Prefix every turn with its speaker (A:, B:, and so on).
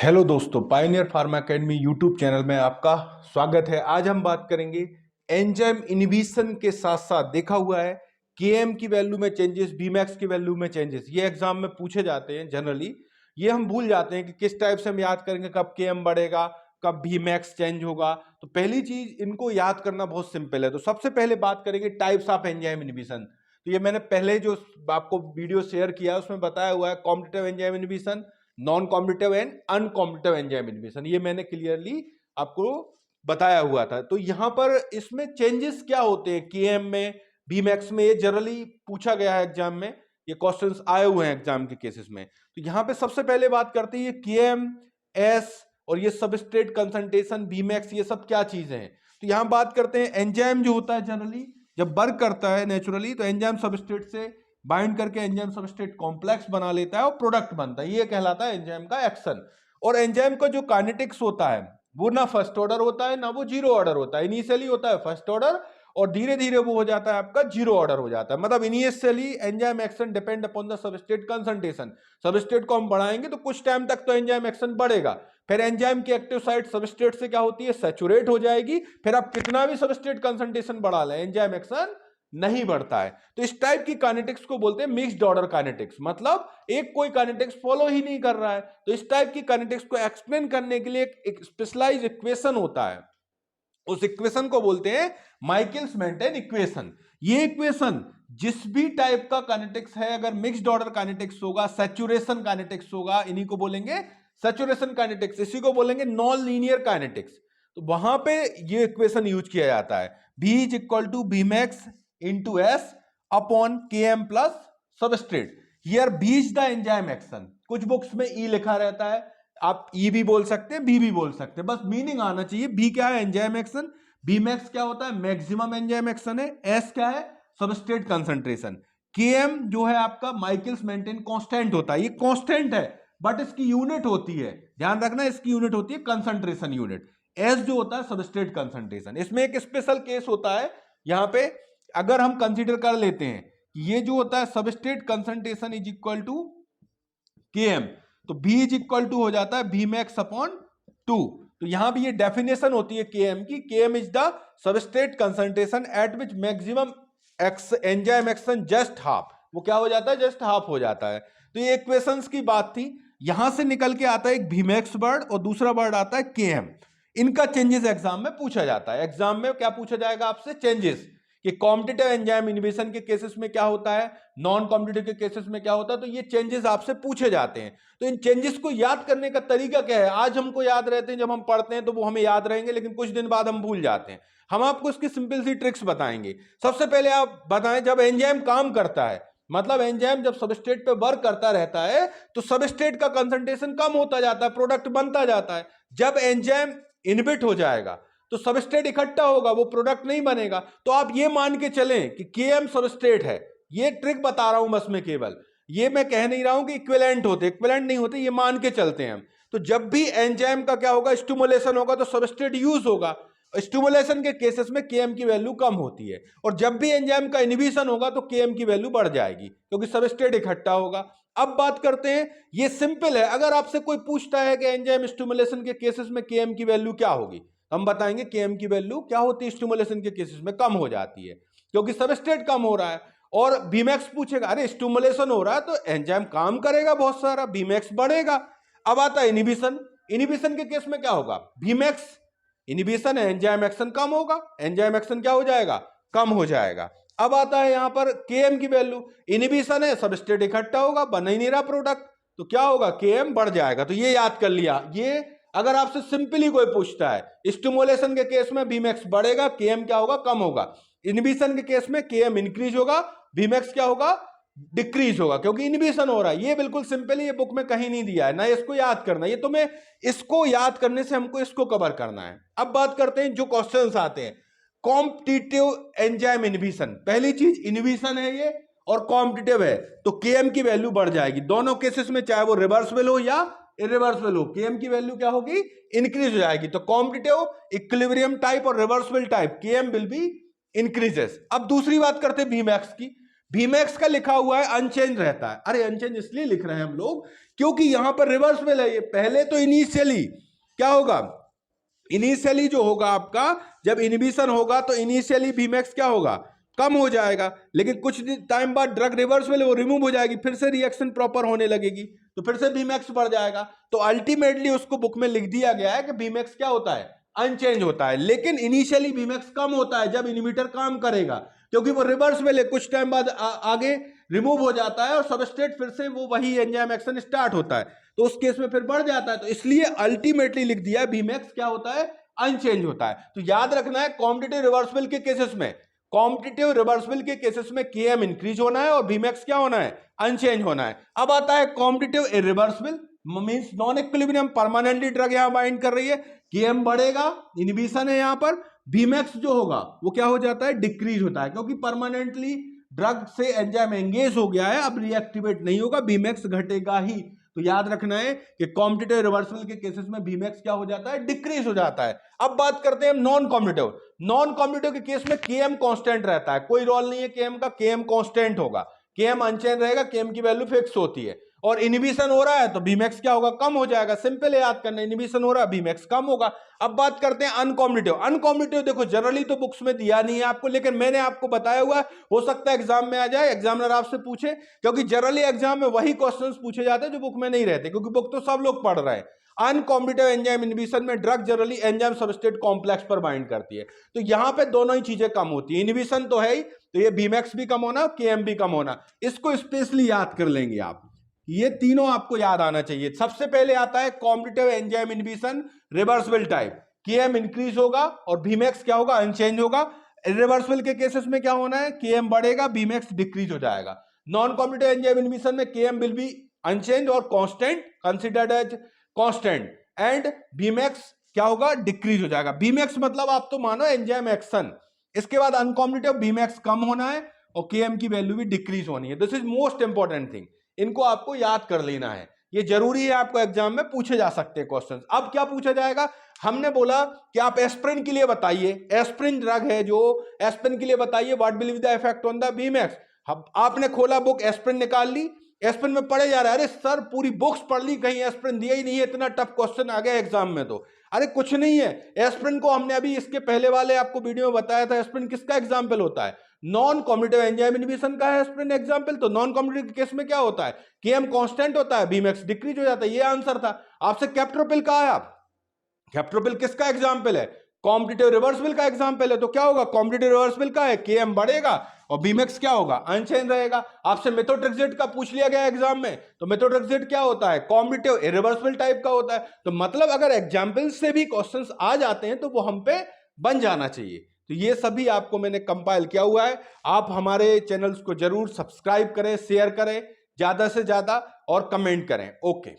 A: Hello दोस्तों, Pioneer pharma academy YouTube channel में आपका स्वागत है। आज हम बात करेंगे एंजाइम इनहिबिशन के साथ साथ देखा हुआ है केएम की वैल्यू में चेंजेस, बीमैक्स की वैल्यू में चेंजेस। ये एग्जाम में पूछे जाते हैं जनरली। ये हम भूल जाते हैं कि किस टाइप से हम याद करेंगे, कब केएम बढ़ेगा, कब बीमैक्स चेंज होगा। तो पहली चीज इनको याद करना बहुत सिंपल है। तो सबसे पहले बात करेंगे टाइप्स ऑफ एंजाइम इनहिबिशन। तो ये मैंने पहले जो आपको वीडियो शेयर किया उसमें बताया हुआ है competitive enzyme inhibition, non competitive and uncompetitive enzyme inhibition. ये मैंने क्लियरली आपको बताया हुआ था। तो यहां पर इसमें चेंजेस क्या होते हैं केएम में, बीमैक्स में, ये जनरली पूछा गया है एग्जाम में, ये क्वेश्चंस आए हुए हैं एग्जाम के केसेस में। तो यहां पे सबसे पहले बात करते हैं केएम, एस और ये सबस्ट्रेट कंसंट्रेशन, बीमैक्स, ये सब क्या चीजें हैं। तो यहां बात करते हैं एंजाइम जो होता है जनरली जब वर्क करता है नेचुरली, तो एंजाइम सबस्ट्रेट से बाइंड करके एंजाइम सबस्ट्रेट कॉम्प्लेक्स बना लेता है और प्रोडक्ट बनता है। ये कहलाता है एंजाइम का एक्शन। और एंजाइम का जो काइनेटिक्स होता है वो ना फर्स्ट ऑर्डर होता है ना वो जीरो ऑर्डर होता है। इनिशियली होता है फर्स्ट ऑर्डर और धीरे धीरे वो हो जाता है आपका जीरो ऑर्डर हो जाता है। मतलब initially enzyme action depend upon the substrate concentration. Substrate को हम बढ़ाएंगे तो कुछ टाइम तक तो एंजाइम एक्शन बढ़ेगा, फिर एंजाइम की एक्टिव साइट सबस्ट्रेट से क्या होती है, सैचुरेट हो जाएगी। फिर आप कितना भी सबस्ट्रेट कंसंट्रेशन बढ़ा लें, एंजाइम एक्शन नहीं बढ़ता है। तो इस टाइप की काइनेटिक्स को बोलते हैं मिक्स्ड ऑर्डर काइनेटिक्स। मतलब एक कोई काइनेटिक्स फॉलो ही नहीं कर रहा है। तो इस टाइप की काइनेटिक्स को एक्सप्लेन करने के लिए एक स्पेशलाइज्ड इक्वेशन होता है। उस इक्वेशन को बोलते हैं माइकल्स मेंटेन इक्वेशन। ये इक्वेशन जिस भी टाइप का काइनेटिक्स है, अगर मिक्स्ड ऑर्डर काइनेटिक्स होगा, सैचुरेशन काइनेटिक्स होगा, इन्हीं को बोलेंगे सैचुरेशन काइनेटिक्स, इसी को बोलेंगे नॉन लीनियर काइनेटिक्स। तो वहां पे ये इक्वेशन यूज किया जाता है, V is equal to B max into S upon K M plus substrate. Here B is the enzyme action. कुछ बुक्स में ई लिखा रहता है, आप ई भी बोल सकते हैं, बी भी बोल सकते हैं, बस मीनिंग आना चाहिए। बी क्या है, एंजाइम एक्शन। बी मैक्स क्या होता है, मैक्सिमम एंजाइम एक्शन है। एस क्या है, सबस्ट्रेट कंसंट्रेशन। के एम जो है आपका माइकल्स मेंटेन कांस्टेंट होता है। ये कांस्टेंट है बट इसकी यूनिट होती है, ध्यान रखना, इसकी यूनिट होती है कंसंट्रेशन यूनिट। एस जो होता है सबस्ट्रेट कंसंट्रेशन। इसमें एक स्पेशल केस होता है यहां पे, अगर हम कंसीडर कर लेते हैं कि ये जो होता है substrate concentration is equal to K M, तो B इज इक्वल टू हो जाता है बी मैक्स अपॉन 2। तो यहां भी ये डेफिनेशन होती है केएम की, K M is the substrate concentration at which maximum enzyme action just half. वो क्या हो जाता है, जस्ट हाफ हो जाता है। तो ये इक्वेशंस की बात थी। यहां से निकल के आता है एक भीमैक्स वर्ड और दूसरा वर्ड आता है केएम। इनका चेंजेस एग्जाम में पूछा जाता है। एग्जाम में क्या पूछा जाएगा आपसे, चेंजेस, कि कॉम्पिटिटिव एंजाइम इनहिबिशन के केसेस में क्या होता है, नॉन कॉम्पिटिटिव के केसेस में क्या होता है। तो ये चेंजेस आपसे पूछे जाते हैं। तो इन चेंजेस को याद करने का तरीका क्या है, आज हमको याद रहते हैं, जब हम पढ़ते हैं तो वो हमें याद रहेंगे, लेकिन कुछ दिन बाद हम भूल जाते हैं। हम आपको इसकी सिंपल सी ट्रिक्स बताएंगे। सबसे पहले आप बताएं, जब एंजाइम काम करता है, मतलब एंजाइम जब सबस्ट्रेट पे वर्क करता रहता है तो सबस्ट्रेट का कंसंट्रेशन कम होता जाता है, प्रोडक्ट बनता जाता है। जब एंजाइम इनहिबिट हो जाएगा तो सबस्ट्रेट इकट्ठा होगा, वो प्रोडक्ट नहीं बनेगा। तो आप ये मान के चलें कि केएम सबस्ट्रेट है। ये ट्रिक बता रहा हूं बस मैं, केवल ये मैं कह नहीं रहा हूं कि इक्विवेलेंट होते, इक्विवेलेंट नहीं होते, ये मान के चलते हैं हम। तो जब भी एंजाइम का क्या होगा, स्टिमुलेशन होगा, तो सबस्ट्रेट यूज होगा। स्टिमुलेशन के केसेस में केएम की वैल्यू कम होती है, और जब भी एंजाइम का इनहिबिशन होगा तो केएम की वैल्यू बढ़ जाएगी, क्योंकि सबस्ट्रेट इकट्ठा होगा। अब बात करते हैं, ये सिंपल है। अगर आपसे कोई पूछता है कि एंजाइम स्टिमुलेशन के केसेस में केएम की वैल्यू क्या होगी, हम बताएंगे केएम की वैल्यू क्या होती है, स्टिमुलेशन के केसेस में कम हो जाती है, क्योंकि सबस्ट्रेट कम हो रहा है। और बीमैक्स पूछेगा, अरे स्टिमुलेशन हो रहा है तो एंजाइम काम करेगा बहुत सारा, बीमैक्स बढ़ेगा। अब आता है इनहिबिशन। इनहिबिशन के केस में क्या होगा, बीमैक्स इनहिबिशन है, एंजाइम एक्शन कम होगा, एंजाइम एक्शन क्या हो जाएगा, कम हो जाएगा। अब आता है यहां पर केएम की वैल्यू। इनहिबिशन है, सबस्ट्रेट इकट्ठा होगा, बन ही नहीं रहा प्रोडक्ट, तो क्या होगा, केएम बढ़ जाएगा। तो ये याद कर लिया। ये अगर आपसे सिंपली कोई पूछता है, स्टिमुलेशन के केस में बीमैक्स बढ़ेगा, केएम क्या होगा, कम होगा। इनहिबिशन के केस में केएम इंक्रीज होगा, बीमैक्स क्या होगा, डिक्रीज होगा, क्योंकि इनहिबिशन हो रहा है। ये बिल्कुल सिंपल है, ये बुक में कहीं नहीं दिया है, ना इसको याद करना। ये तुम्हें इसको याद करने से हमको इसको कवर करना है। अब बात करते हैं जो क्वेश्चंस आते हैं, कॉम्पिटिटिव एंजाइम इनहिबिशन। पहली चीज इनहिबिशन है ये, और कॉम्पिटिटिव है, तो केएम की वैल्यू बढ़ जाएगी दोनों केसेस में, चाहे वो रिवर्सिबल हो या इरिवर्सिबल हो, केएम की वैल्यू क्या होगी, इंक्रीज हो जाएगी। तो कॉम्पिटिटिव, इक्विलिब्रियम टाइप और reversible type, K M will be increases. अब दूसरी बात करते हैं बीमैक्स की। Bmax का लिखा हुआ है अनचेंज रहता है। अरे अनचेंज इसलिए लिख रहे हैं हम लोग क्योंकि यहां पर रिवर्सिबल है ये। पहले तो इनिशियली क्या होगा, इनिशियली जो होगा आपका, जब इनहिबिशन होगा तो इनिशियली Bmax क्या होगा, कम हो जाएगा, लेकिन कुछ टाइम बाद ड्रग रिवर्सिबल वो रिमूव हो जाएगी, फिर से रिएक्शन प्रॉपर होने लगेगी, तो फिर से Bmax बढ़ जाएगा। तो अल्टीमेटली उसको बुक में लिख दिया गया है कि Bmax क्या होता है, अनचेंज होता है, लेकिन इनिशियली Bmax कम होता है जब इनहिबिटर काम करेगा, क्योंकि वो रिवर्सिबल है, कुछ टाइम बाद आगे रिमूव हो जाता है और सबस्ट्रेट फिर से वो वही एंजाइम एक्शन स्टार्ट होता है, तो उस केस में फिर बढ़ जाता है। तो इसलिए अल्टीमेटली लिख दिया Bmax क्या होता है, अनचेंज होता है। तो याद रखना है कॉम्पिटिटिव रिवर्सिबल के केसेस में, कॉम्पिटिटिव रिवर्सिबल के केसेस में Km इंक्रीज होना है और Bmax क्या होना है, अनचेंज होना है। अब आता है competitive irreversible, means non equilibrium, permanently drug यहां बाइंड कर रही है, Km बढ़ेगा, इनहिबिशन है यहां पर, Bmax जो होगा वो क्या हो जाता है, डिक्रीज होता है, क्योंकि परमानेंटली ड्रग से एंजाइम एंगेज हो गया है, अब रिएक्टिवेट नहीं होगा, Bmax घटेगा ही। तो याद रखना है कि कॉम्पिटिटिव रिवर्सिबल के केसेस में Bmax क्या हो जाता है, डिक्रीज हो जाता है। अब बात करते हैं नॉन कॉम्पिटिटिव। नॉन कॉम्पिटिटिव के केस में Km कांस्टेंट रहता है, कोई रोल नहीं है Km का, Km कांस्टेंट होगा, Km अनचेंज रहेगा, Km की वैल्यू फिक्स होती है, और इनहिबिशन हो रहा है तो Bmax क्या होगा, कम हो जाएगा। सिंपल है याद करना, इनहिबिशन हो रहा है Bmax कम होगा। अब बात करते हैं अनकॉम्पिटिटिव। अनकॉम्पिटिटिव देखो जनरली तो बुक्स में दिया नहीं है आपको, लेकिन मैंने आपको बताया हुआ है, हो सकता है एग्जाम में आ जाए, एग्जामिनर आपसे पूछे, क्योंकि जनरली एग्जाम में वही क्वेश्चंस पूछे जाते हैं जो बुक में नहीं रहते, क्योंकि बुक तो सब लोग पढ़ रहे हैं। अनकॉम्पिटिटिव एंजाइम इनहिबिशन में drug generally enzyme substrate complex पर बाइंड करती है, तो यहां पे दोनों ही चीजें कम होती है, इनहिबिशन तो है ही, तो ये Bmax भी कम होना, Km भी कम होना, इसको स्पेशली याद कर लेंगे आप, ये तीनों आपको याद आना चाहिए। सबसे पहले आता है competitive enzyme inhibition reversible type, Km increase होगा और Bmax क्या होगा, अनचेंज होगा। रिवर्सिबल के केसेस में क्या होना है, Km बढ़ेगा, Bmax डिक्रीज हो जाएगा। नॉन कॉम्पिटिटिव एंजाइम इनहिबिशन में Km विल बी अनचेंज और constant, considered as constant, and Bmax क्या होगा, डिक्रीज हो जाएगा। Bmax मतलब आप तो मानो एंजाइम एक्शन। इसके बाद अनकॉम्पिटिटिव Bmax कम होना है और Km की वैल्यू भी डिक्रीज होनी है। This is most important thing, इनको आपको याद कर लेना है, ये जरूरी है, आपको एग्जाम में पूछे जा सकते हैं क्वेश्चंस। अब क्या पूछा जाएगा, हमने बोला कि आप एस्प्रिन के लिए बताइए, एस्प्रिन ड्रग है जो, एस्प्रिन के लिए बताइए what will be the effect on the Bmax। आपने खोला बुक, एस्प्रिन निकाल ली, एस्प्रिन में पढ़े जा रहा है, अरे सर पूरी बुक्स पढ़ ली, कहीं एस्प्रिन दिया ही नहीं है, इतना टफ क्वेश्चन आ गया एग्जाम में। तो अरे कुछ नहीं है, एस्प्रिन को हमने अभी इसके पहले वाले आपको वीडियो में बताया था, एस्प्रिन किसका एग्जाम्पल होता है, नॉन कॉम्पिटिटिव एंजाइम इनहिबिशन का है एस्प्रिन एग्जांपल। तो नॉन कॉम्पिटिटिव केस में क्या होता है, Km कांस्टेंट होता है, Bmax डिक्रीज हो जाता है, ये आंसर था। आपसे कैप्टोप्रिल का आया, कैप्टोप्रिल किसका एग्जांपल है, कॉम्पिटिटिव रिवर्सिबल का एग्जांपल है, तो क्या होगा, कॉम्पिटिटिव रिवर्सिबल का है, Km बढ़ेगा और Bmax क्या होगा, अनचेंज रहेगा। आपसे मेथोट्रेक्सेट का पूछ लिया गया एग्जाम में, तो मेथोट्रेक्सेट क्या होता है, कॉम्पिटिटिव इरिवर्सिबल टाइप का होता है। तो मतलब अगर एग्जाम्पल से भी क्वेश्चंस आ जाते हैं तो वो हम पे बन जाना चाहिए। तो ये सभी आपको मैंने कंपाइल किया हुआ है, आप हमारे चैनल्स को जरूर सब्सक्राइब करें, शेयर करें ज्यादा से ज्यादा और कमेंट करें। ओके।